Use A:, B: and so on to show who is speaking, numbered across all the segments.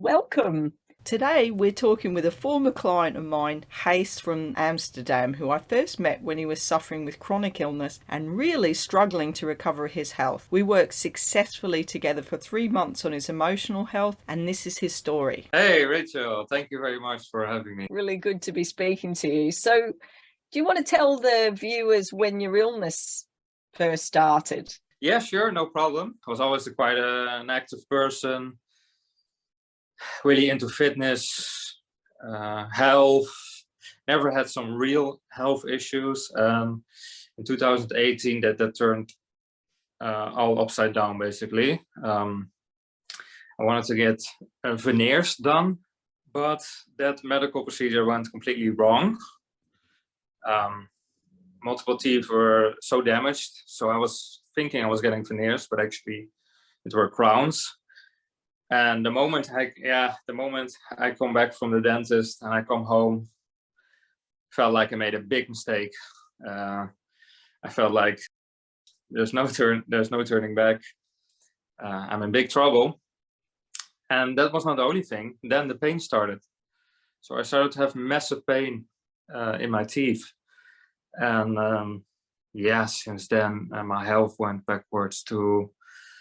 A: Welcome.
B: Today, we're talking with a former client of mine, Gijs from Amsterdam, who I first met when he was suffering with chronic illness and really struggling to recover his health. We worked successfully together for 3 months on his emotional health, and this is his story.
C: Hey, Rachel, thank you very much for having me.
A: Really good to be speaking to you. So, do you want to tell the viewers when your illness first started?
C: Yeah, sure, no problem. I was always quite an active person, really into fitness, health, never had some real health issues. In 2018, that turned all upside down, basically. I wanted to get veneers done, but that medical procedure went completely wrong. Multiple teeth were so damaged, so I was thinking I was getting veneers, but actually it were crowns. And the moment I come back from the dentist and I come home, felt like I made a big mistake. I felt like there's no turning back. I'm in big trouble. And that was not the only thing. Then the pain started. So I started to have massive pain in my teeth. And since then my health went backwards too.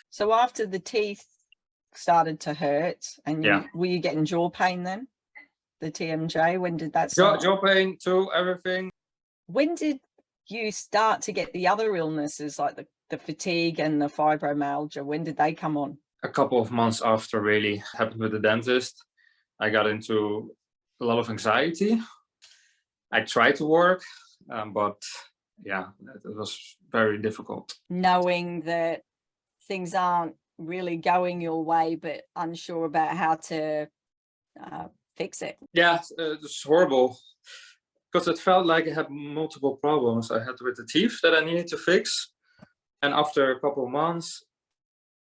A: So after the teeth started to hurt, and were you getting jaw pain then? The TMJ, when did that start?
C: Jaw pain too, everything.
A: When did you start to get the other illnesses like the fatigue and the fibromyalgia? When did they come on?
C: A couple of months after really happened with the dentist, I got into a lot of anxiety. I tried to work, but it was very difficult.
A: Knowing that things aren't really going your way, but unsure about how to fix it.
C: Yeah, it's horrible because it felt like I had multiple problems. I had with the teeth that I needed to fix. And after a couple of months,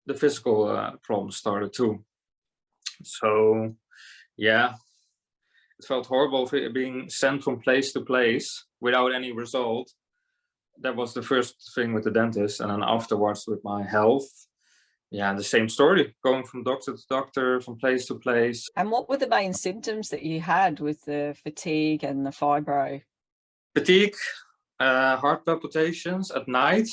C: the physical problems started too. So, yeah, it felt horrible being sent from place to place without any result. That was the first thing with the dentist. And then afterwards with my health, the same story, going from doctor to doctor, from place to place.
A: And what were the main symptoms that you had with the fatigue and the fibro?
C: Fatigue, heart palpitations at night,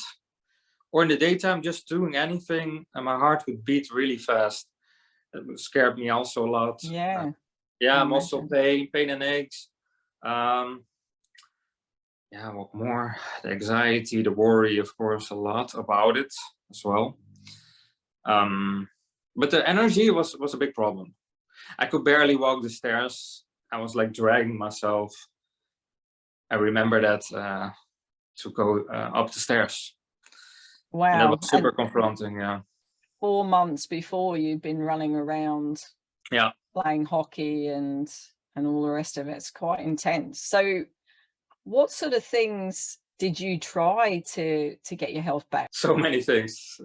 C: or in the daytime, just doing anything, and my heart would beat really fast. It scared me also a lot. Muscle pain and aches. What more? The anxiety, the worry, of course, a lot about it as well. But the energy was a big problem. I could barely walk the stairs. I was like dragging myself. I remember that to go up the stairs.
A: Wow.
C: And that was super confronting,
A: 4 months before, you'd been running around playing hockey and all the rest of it. It's quite intense. So what sort of things did you try to get your health back?
C: So many things.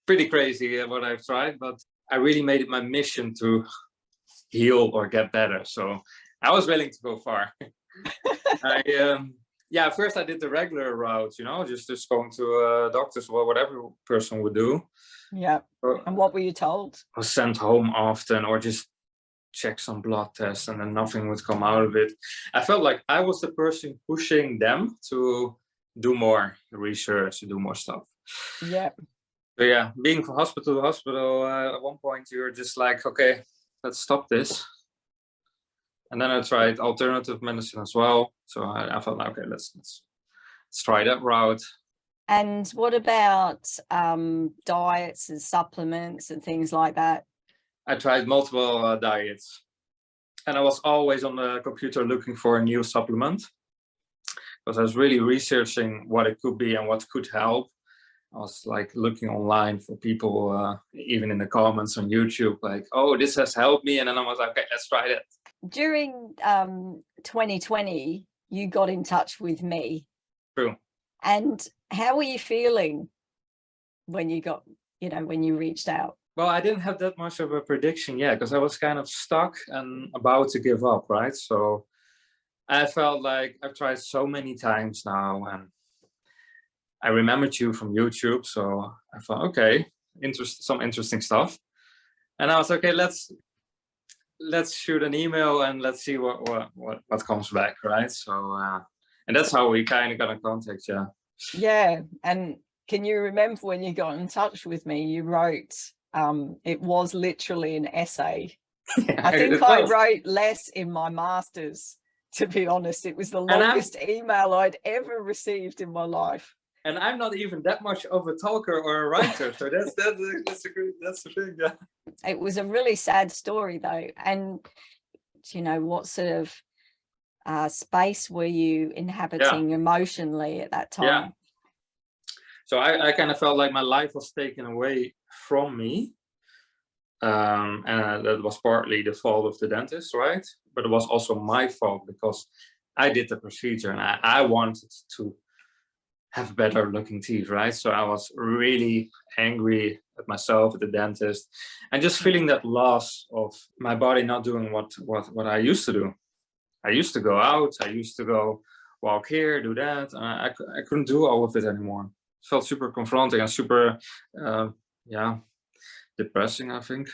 C: Pretty crazy what I've tried, but I really made it my mission to heal or get better. So I was willing to go far. First I did the regular route, just going to doctors or whatever person would do.
A: Yeah. And what were you told?
C: I was sent home often, or just check some blood tests, and then nothing would come out of it. I felt like I was the person pushing them to do more research, to do more stuff.
A: Yeah.
C: So being from hospital to hospital, at one point you're just like, okay, let's stop this. And then I tried alternative medicine as well. So I felt like, okay, let's try that route.
A: And what about diets and supplements and things like that?
C: I tried multiple diets, and I was always on the computer looking for a new supplement, because I was really researching what it could be and what could help. I was like looking online for people, even in the comments on YouTube, like, oh, this has helped me. And then I was like, okay, let's try that.
A: During 2020, you got in touch with me.
C: True.
A: And how were you feeling when you got, when you reached out?
C: Well, I didn't have that much of a prediction yet, because I was kind of stuck and about to give up, right? So I felt like I've tried so many times now, and I remembered you from YouTube, so I thought, okay, some interesting stuff. And I was okay, let's let's shoot an email and let's see what comes back, right? So and that's how we kind of got in contact.
A: Yeah. And can you remember when you got in touch with me, you wrote, it was literally an essay. I think I wrote less in my master's, to be honest. It was the longest email I'd ever received in my life.
C: And I'm not even that much of a talker or a writer, so that's the thing. Yeah.
A: It was a really sad story, though. And you know, what sort of space were you inhabiting emotionally at that time?
C: Yeah. So I kind of felt like my life was taken away from me. And that was partly the fault of the dentist, right? But it was also my fault because I did the procedure and I wanted to have better looking teeth, right? So I was really angry at myself, at the dentist, and just feeling that loss of my body not doing what I used to do. I used to go out, I used to go walk here, do that. I couldn't do all of it anymore. It felt super confronting and super, depressing, I think.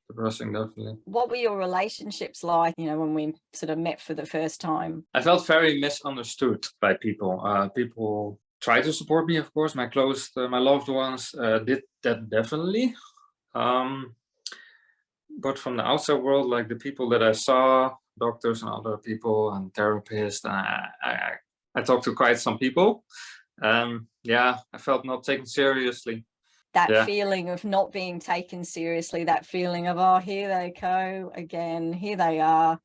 C: Depressing, definitely.
A: What were your relationships like, you know, when we sort of met for the first time?
C: I felt very misunderstood by people. People tried to support me, of course. My my loved ones did that definitely. But from the outside world, like the people that I saw, doctors and other people and therapists, I talked to quite some people. I felt not taken seriously.
A: That feeling of not being taken seriously, that feeling of, oh, here they go again, here they are.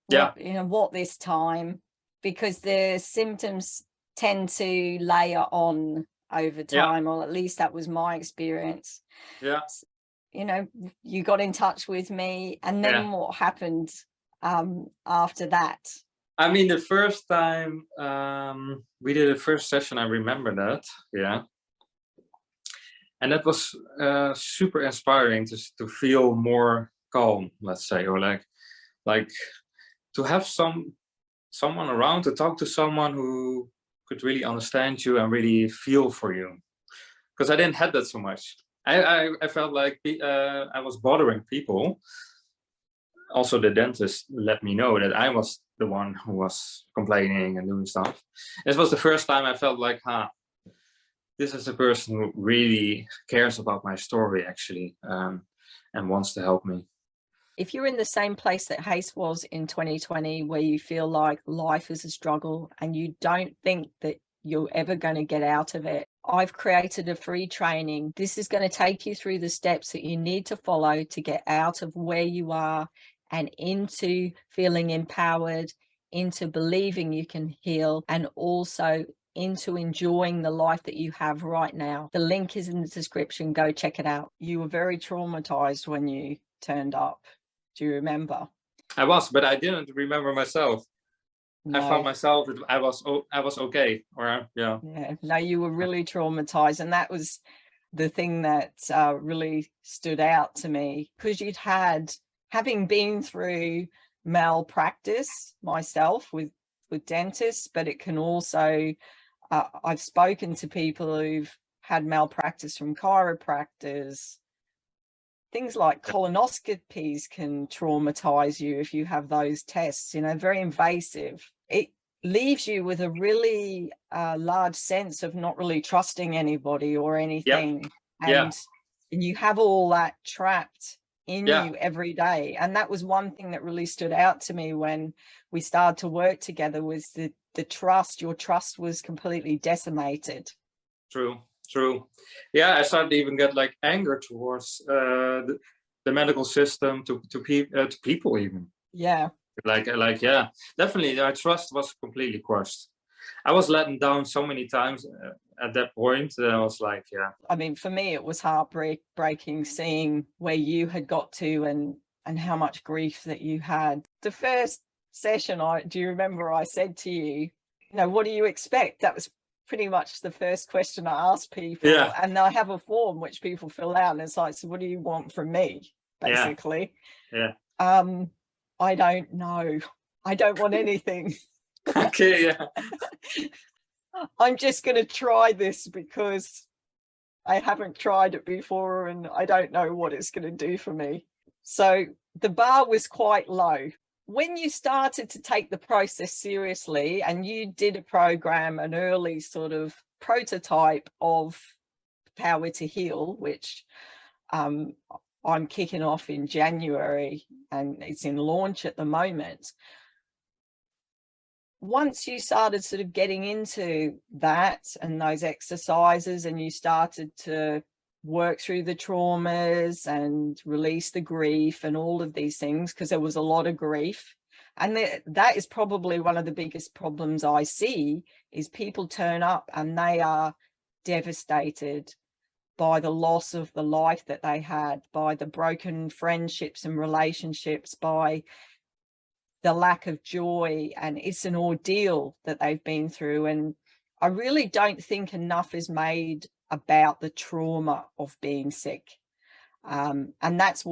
A: What this time? Because the symptoms tend to layer on over time, or at least that was my experience.
C: Yeah.
A: You know, you got in touch with me, and then what happened after that?
C: I mean, the first time we did the first session, I remember that. Yeah. And that was super inspiring to feel more calm, let's say, or like to have someone around, to talk to someone who could really understand you and really feel for you. Because I didn't have that so much. I felt like I was bothering people. Also, the dentist let me know that I was the one who was complaining and doing stuff. It was the first time I felt like, this is a person who really cares about my story, actually, and wants to help me.
A: If you're in the same place that Gijs was in 2020, where you feel like life is a struggle and you don't think that you're ever going to get out of it, I've created a free training. This is going to take you through the steps that you need to follow to get out of where you are and into feeling empowered, into believing you can heal, and also into enjoying the life that you have right now. The link is in the description. Go check it out. You were very traumatized when you turned up. Do you remember?
C: I was, but I didn't remember myself. No. I found myself, I was okay.
A: No, you were really traumatized, and that was the thing that really stood out to me, because you'd having been through malpractice myself with dentists, but it can also I've spoken to people who've had malpractice from chiropractors. Things like colonoscopies can traumatize you if you have those tests, you know, very invasive. It leaves you with a really large sense of not really trusting anybody or anything. And you have all that trapped in you every day. And that was one thing that really stood out to me when we started to work together, was the trust. Your trust was completely decimated.
C: True. Yeah, I started to even get like anger towards the medical system, to people even.
A: Yeah.
C: Like definitely our trust was completely crushed. I was letting down so many times at that point that I was like,
A: I mean, for me it was heartbreaking seeing where you had got to and how much grief that you had. The first session, do you remember I said to you, what do you expect? That was pretty much the first question I asked people. And I have a form which people fill out, and it's like, so what do you want from me, basically? I don't know. I don't want anything.
C: Okay.
A: I'm just going to try this because I haven't tried it before and I don't know what it's going to do for me. So the bar was quite low. When you started to take the process seriously and you did a program, an early sort of prototype of Power to Heal, which I'm kicking off in January and it's in launch at the moment. Once you started sort of getting into that and those exercises and you started to work through the traumas and release the grief and all of these things, because there was a lot of grief, and that is probably one of the biggest problems I see, is people turn up and they are devastated by the loss of the life that they had, by the broken friendships and relationships, by the lack of joy, and it's an ordeal that they've been through. And I really don't think enough is made about the trauma of being sick. And that's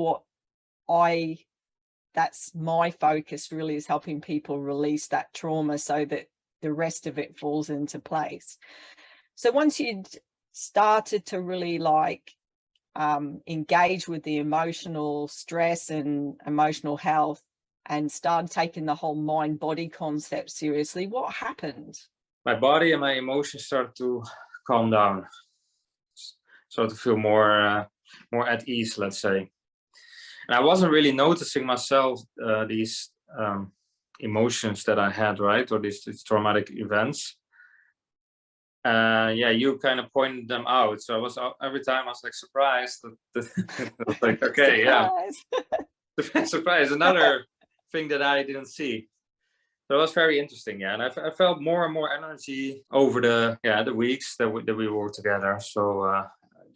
A: my focus really, is helping people release that trauma so that the rest of it falls into place. So once you'd started to really engage with the emotional stress and emotional health and started taking the whole mind-body concept seriously, what happened?
C: My body and my emotions started to calm down, started to feel more at ease, let's say. And I wasn't really noticing myself these emotions that I had, right, or these traumatic events. Yeah, you kind of pointed them out. So I was, every time I was like surprised. I was like, okay, yeah, surprise, another thing that I didn't see. So it was very interesting, yeah. And I felt more and more energy over the weeks that we worked together. So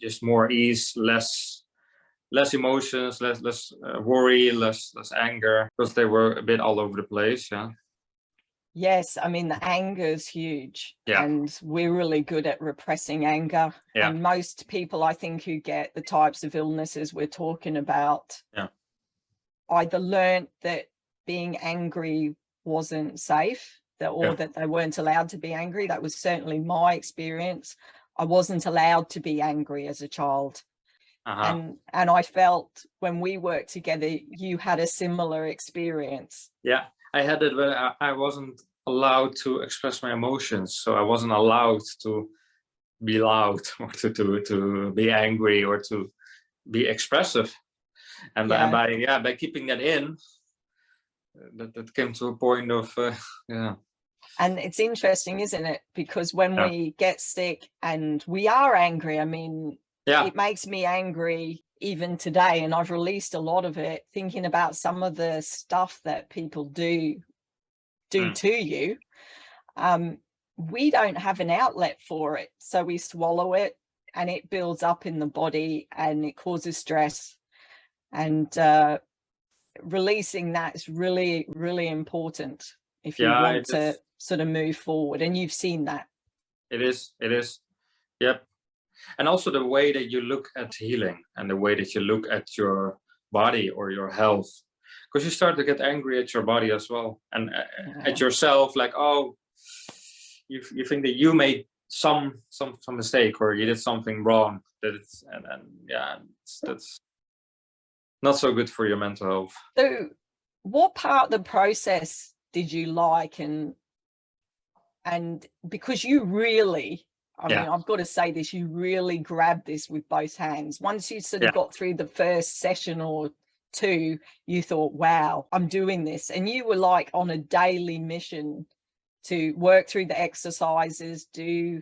C: just more ease, less emotions, less worry, less anger, because they were a bit all over the place, yeah.
A: Yes, I mean, the anger is huge,
C: yeah.
A: And we're really good at repressing anger.
C: Yeah.
A: And most people, I think, who get the types of illnesses we're talking about,
C: yeah.
A: either learned that being angry wasn't safe, that they weren't allowed to be angry. That was certainly my experience. I wasn't allowed to be angry as a child. And I felt when we worked together, you had a similar experience.
C: Yeah, I had it when I wasn't allowed to express my emotions. So I wasn't allowed to be loud or to be angry or to be expressive. And by keeping that in, that came to a point of, yeah.
A: And it's interesting, isn't it? Because when we get sick and we are angry, I mean, it makes me angry even today. And I've released a lot of it, thinking about some of the stuff that people do to you. We don't have an outlet for it. So we swallow it and it builds up in the body and it causes stress. And releasing that is really, really important if you want to sort of move forward. And you've seen that.
C: It is. Yep. And also the way that you look at healing and the way that you look at your body or your health, because you start to get angry at your body as well, and at yourself, like, oh, you think that you made some mistake or you did something wrong, that's not so good for your mental health.
A: So what part of the process did you like? And because you really, I mean, I've got to say this, you really grabbed this with both hands. Once you sort of got through the first session or two, you thought, wow, I'm doing this. And you were like on a daily mission to work through the exercises, do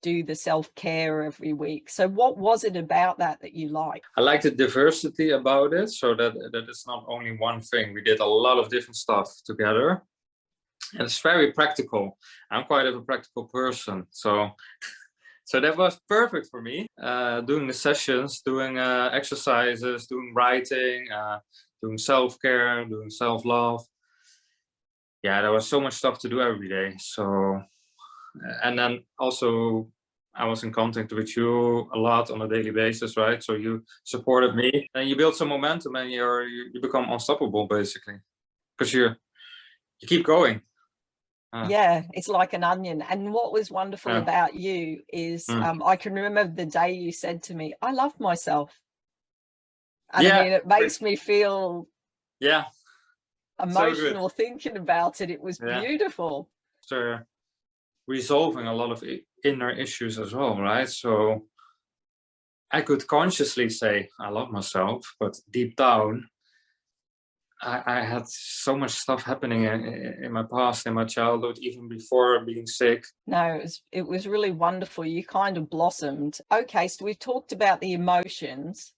A: the self-care every week. So what was it about that you liked?
C: I like the diversity about it, so that it's not only one thing. We did a lot of different stuff together. And it's very practical. I'm quite a practical person, so that was perfect for me. Doing the sessions, doing exercises, doing writing, doing self-care, doing self-love. Yeah, there was so much stuff to do every day. So, and then also I was in contact with you a lot on a daily basis, right? So you supported me, and you build some momentum, and you become unstoppable basically, because you keep going.
A: Yeah, it's like an onion. And what was wonderful about you is I can remember the day you said to me, I love myself. And I mean, it makes me feel emotional
C: so
A: thinking about it. It was beautiful.
C: So resolving a lot of inner issues as well, right? So I could consciously say I love myself, but deep down, I had so much stuff happening in my past, in my childhood, even before being sick.
A: No, it was really wonderful. You kind of blossomed. Okay, so we've talked about the emotions.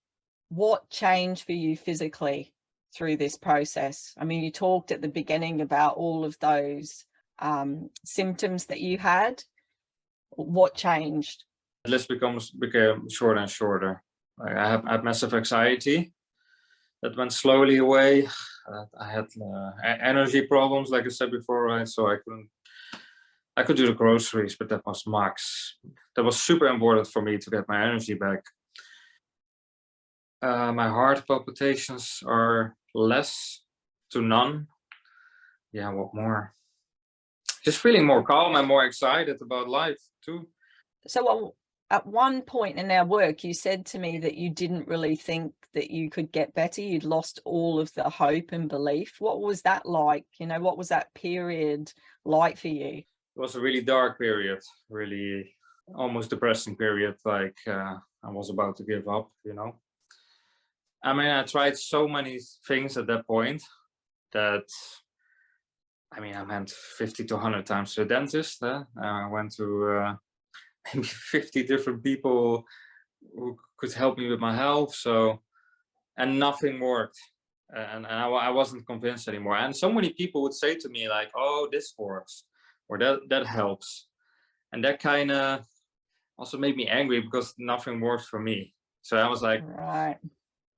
A: What changed for you physically through this process? I mean, you talked at the beginning about all of those symptoms that you had. What changed?
C: The list became shorter and shorter. Like I had massive anxiety that went slowly away. I had energy problems, like I said before, right? So I could do the groceries, but that was max. That was super important for me to get my energy back. My heart palpitations are less to none. Yeah, what more? Just feeling more calm and more excited about life too.
A: So at one point in our work, you said to me that you didn't really think that you could get better. You'd lost all of the hope and belief. What was that like? You know, what was that period like for you?
C: It was a really dark period, really almost depressing period. Like I was about to give up, you know. I mean, I tried so many things at that point that, I mean, I went 50 to 100 times to the dentist. I went to maybe 50 different people who could help me with my health. So, and nothing worked. And I wasn't convinced anymore. And so many people would say to me like, oh, this works, or that helps. And that kind of also made me angry because nothing worked for me. So I was like,
A: right,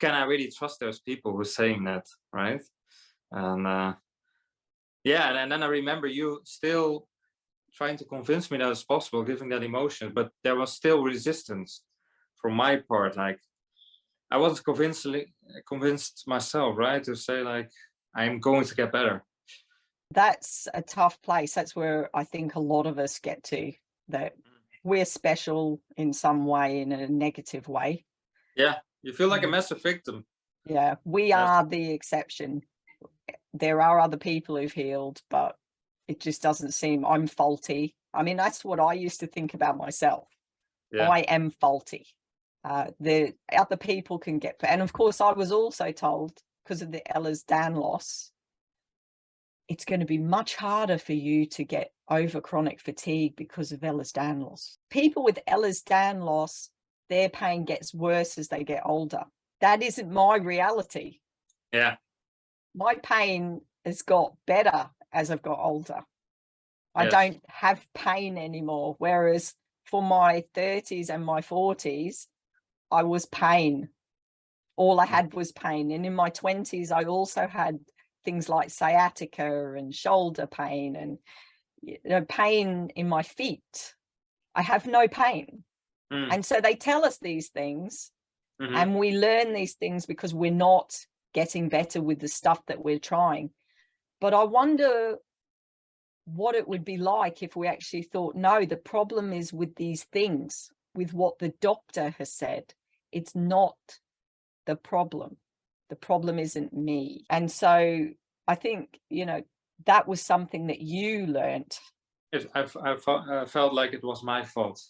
C: can I really trust those people who are saying that, right? And yeah, and then I remember you still trying to convince me that it's possible, giving that emotion, but there was still resistance from my part. Like I wasn't convinced myself, right, to say like I'm going to get better.
A: That's a tough place. That's where I think a lot of us get to, that we're special in some way, in a negative way.
C: Yeah, you feel like a massive victim.
A: Yeah, we are the exception. There are other people who've healed, but it just doesn't seem I'm faulty. I mean, that's what I used to think about myself. I am faulty. The other people can get, and of course I was also told, because of the Ehlers-Danlos, it's going to be much harder for you to get over chronic fatigue because of Ehlers-Danlos. People with Ehlers-Danlos, their pain gets worse as they get older. That isn't my reality.
C: Yeah.
A: My pain has got better as I've got older. I don't have pain anymore. Whereas for my 30s and my 40s, I was pain. All I had was pain. And in my 20s, I also had things like sciatica and shoulder pain and pain in my feet. I have no pain. And so they tell us these things and we learn these things because we're not getting better with the stuff that we're trying. But I wonder what it would be like if we actually thought, no, the problem is with these things, with what the doctor has said. It's not the problem. The problem isn't me. And so I think, you know, that was something that you learned.
C: I felt like it was my fault,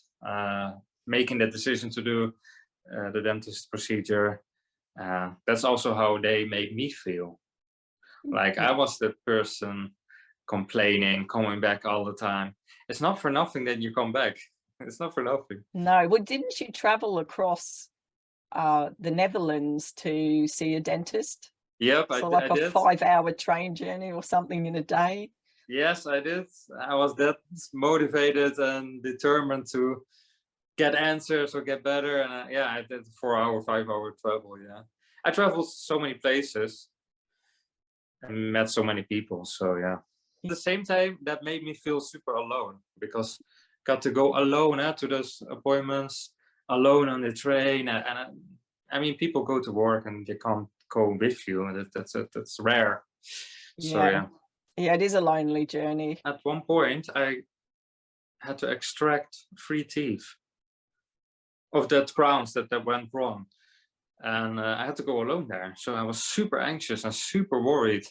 C: making that decision to do the dentist procedure. That's also how they made me feel. Like I was the person complaining, coming back all the time. It's not for nothing that you come back. It's not for nothing.
A: No, well, didn't you travel across the Netherlands to see a dentist?
C: Yep,
A: so
C: I did.
A: Like a 5-hour train journey or something in a day?
C: Yes, I did. I was that motivated and determined to get answers or get better. And I did 4-hour, 5-hour travel. Yeah, I traveled so many places and met so many people. So yeah, at the same time, that made me feel super alone because got to go alone to those appointments, alone on the train. And I mean, people go to work and they can't go with you, and that's rare. So
A: yeah, it is a lonely journey.
C: At one point, I had to extract 3 teeth of that crowns that went wrong. and I had to go alone there. So I was super anxious and super worried.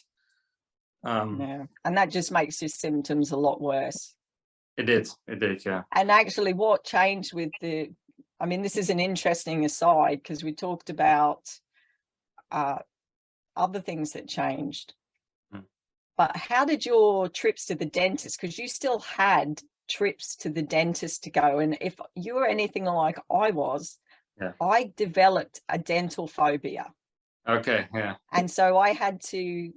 A: Yeah, and that just makes your symptoms a lot worse.
C: It did, yeah.
A: And actually, what changed with I mean, this is an interesting aside, because we talked about other things that changed. But how did your trips to the dentist, because you still had trips to the dentist to go, and if you were anything like I was, I developed a dental phobia.
C: Okay, yeah.
A: And so I had to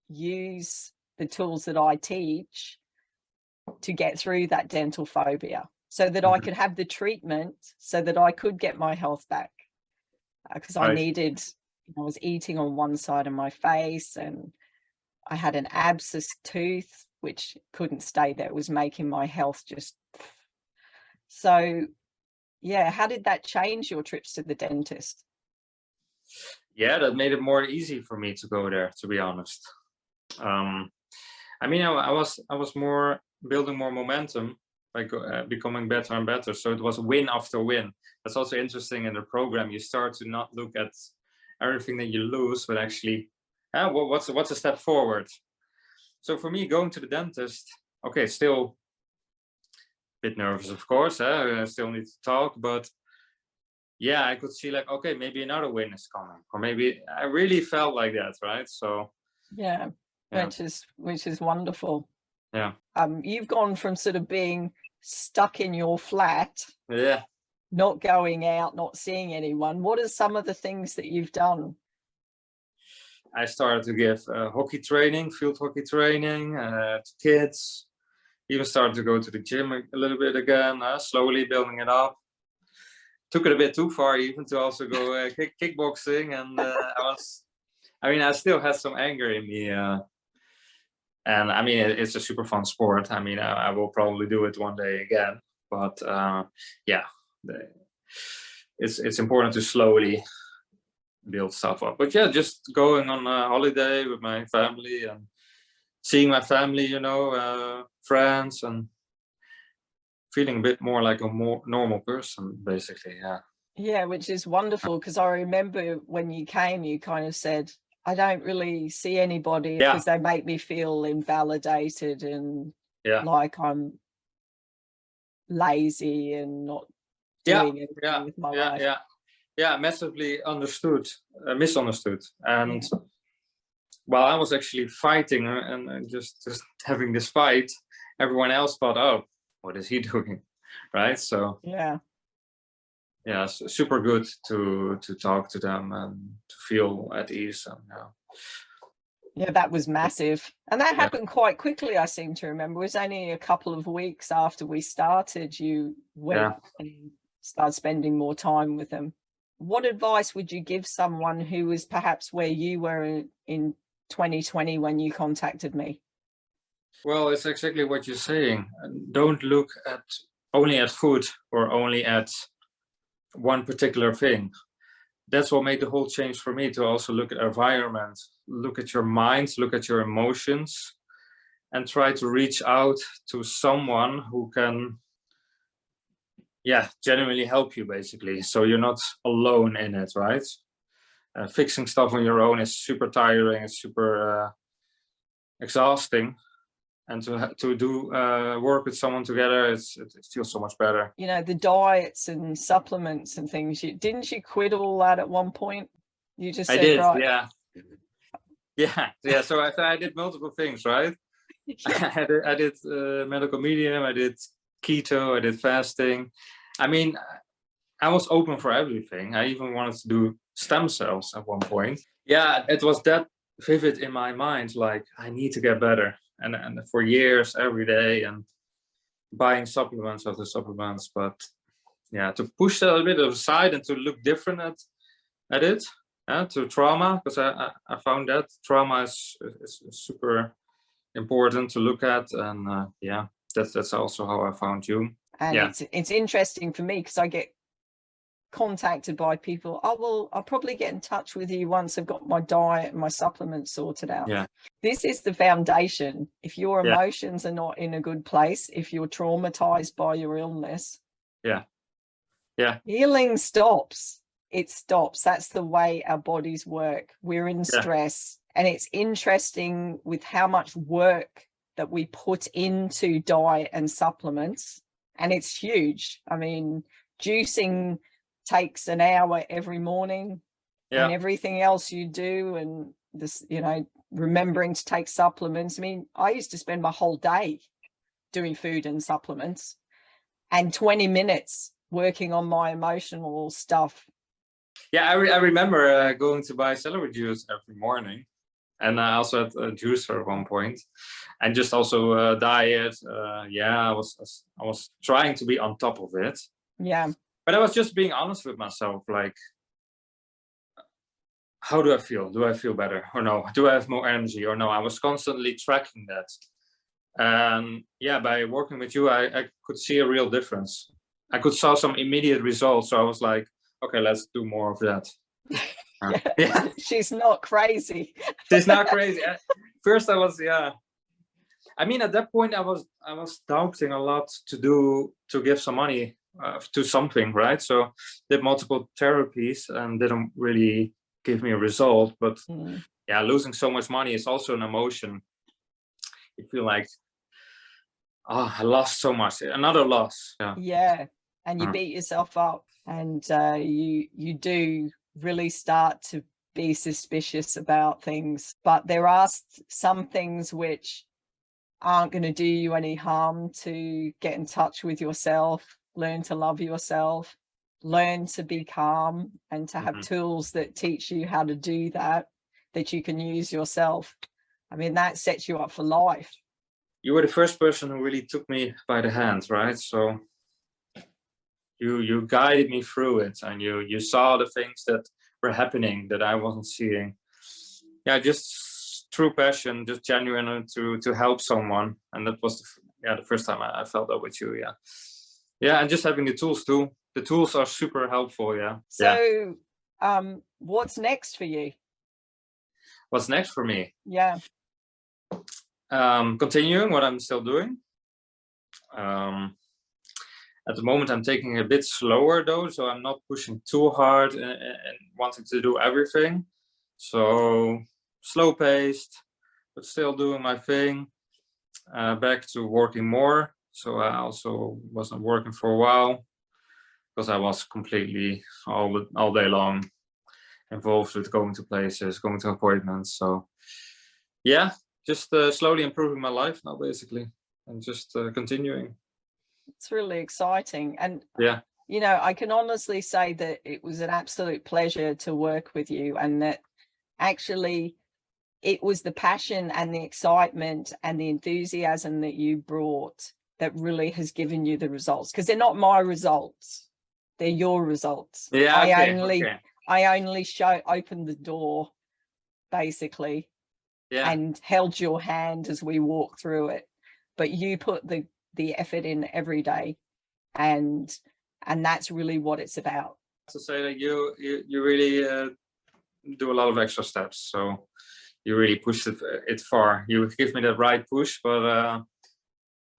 A: use the tools that I teach to get through that dental phobia, so that I could have the treatment, so that I could get my health back, because I needed, I was eating on one side of my face, and I had an abscess tooth which couldn't stay there. It was making my health just. So yeah, how did that change your trips to the dentist?
C: Yeah, that made it more easy for me to go there, to be honest. I mean, I was more building more momentum by becoming better and better. So it was win after win. That's also interesting in the program. You start to not look at everything that you lose, but actually, what's a step forward? So for me, going to the dentist, okay, still a bit nervous, of course. I still need to talk, but yeah, I could see like, okay, maybe another win is coming, or maybe I really felt like that, right? So
A: yeah. Which is wonderful.
C: Yeah.
A: You've gone from sort of being stuck in your flat, not going out, not seeing anyone. What are some of the things that you've done?
C: I started to give hockey training, field hockey training to kids. Even started to go to the gym a little bit again, slowly building it up. Took it a bit too far even to also go kickboxing, and I still had some anger in me. And I mean, it's a super fun sport. I mean, I will probably do it one day again, but it's important to slowly build stuff up. But yeah, just going on a holiday with my family and seeing my family, friends, and feeling a bit more like a more normal person, basically.
A: Yeah, which is wonderful, because I remember when you came, you kind of said, I don't really see anybody because they make me feel invalidated and like I'm lazy and not doing anything with my life.
C: Yeah, massively misunderstood. And while I was actually fighting and just having this fight, everyone else thought, oh, what is he doing? Right? So
A: yeah,
C: super good to talk to them and to feel at ease.
A: Yeah, that was massive. And that happened quite quickly, I seem to remember. It was only a couple of weeks after we started, you went and started spending more time with them. What advice would you give someone who was perhaps where you were in 2020 when you contacted me?
C: Well, it's exactly what you're saying. Don't look only at food or only at one particular thing. That's what made the whole change for me, to also look at environment, look at your mind, look at your emotions, and try to reach out to someone who can genuinely help you, basically, so you're not alone in it, right? Fixing stuff on your own is super tiring, it's super exhausting, and to do work with someone together, it feels so much better.
A: The diets and supplements and things, didn't you quit all that at one point? You just said,
C: I did,
A: right.
C: Yeah. So I did multiple things, right? I did medical medium, I did keto, I did fasting. I mean, I was open for everything. I even wanted to do stem cells at one point. Yeah, it was that vivid in my mind, like I need to get better. And for years, every day, and buying supplements after supplements. But to push that a bit aside and to look different at it, to trauma, because I found that trauma is super important to look at. And that's also how I found you.
A: And it's interesting for me, because I get contacted by people, I'll probably get in touch with you once I've got my diet and my supplements sorted out. This is the foundation. If your emotions are not in a good place, if you're traumatized by your illness, healing stops. it stops. That's the way our bodies work. We're in stress. And it's interesting with how much work that we put into diet and supplements. And it's huge. I mean, juicing takes an hour every morning, and everything else you do, and this, you know, remembering to take supplements. I mean, I used to spend my whole day doing food and supplements and 20 minutes working on my emotional stuff.
C: Yeah, I remember going to buy celery juice every morning. And I also had a juicer at one point, and just also diet. I was trying to be on top of it.
A: Yeah.
C: But I was just being honest with myself, like, how do I feel? Do I feel better or no? Do I have more energy or no? I was constantly tracking that. And yeah, by working with you, I could see a real difference. I could saw some immediate results. So I was like, okay, let's do more of that.
A: Yeah. She's not crazy.
C: She's not crazy. First I was, I mean, at that point I was doubting a lot to give some money to something, right? So did multiple therapies and didn't really give me a result. But yeah, losing so much money is also an emotion. You feel like, oh, I lost so much, another loss.
A: Yeah. And you beat yourself up, and you do really start to be suspicious about things. But there are some things which aren't going to do you any harm. To get in touch with yourself, learn to love yourself, learn to be calm, and to have tools that teach you how to do that you can use yourself. I mean, that sets you up for life.
C: You were the first person who really took me by the hand, right? So you guided me through it, and you saw the things that were happening that I wasn't seeing. Yeah, just true passion, just genuine to help someone. And that was the first time I felt that with you. Yeah, and just having the tools too. The tools are super helpful.
A: So what's next for you?
C: What's next for me?
A: Yeah.
C: Continuing what I'm still doing. At the moment, I'm taking it a bit slower though, so I'm not pushing too hard and wanting to do everything. So slow paced, but still doing my thing. Back to working more. So I also wasn't working for a while because I was completely all day long involved with going to places, going to appointments. So yeah, just slowly improving my life now, basically, and just continuing.
A: It's really exciting. And you know, I can honestly say that it was an absolute pleasure to work with you, and that actually it was the passion and the excitement and the enthusiasm that you brought that really has given you the results, because they're not my results, they're your results. I only opened the door basically, and held your hand as we walked through it, but you put the effort in every day, and that's really what it's about.
C: To say that you really do a lot of extra steps, so you really pushed it far. You give me that right push, but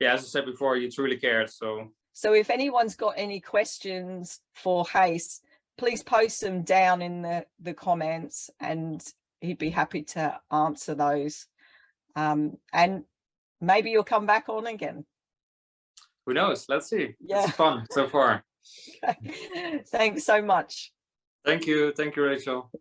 C: yeah, as I said before, you truly cared. So
A: if anyone's got any questions for Gijs, please post them down in the comments, and he'd be happy to answer those. And maybe you'll come back on again.
C: Who knows? Let's see.
A: Yeah.
C: It's fun so far.
A: Okay. Thanks so much.
C: Thank you, Rachel.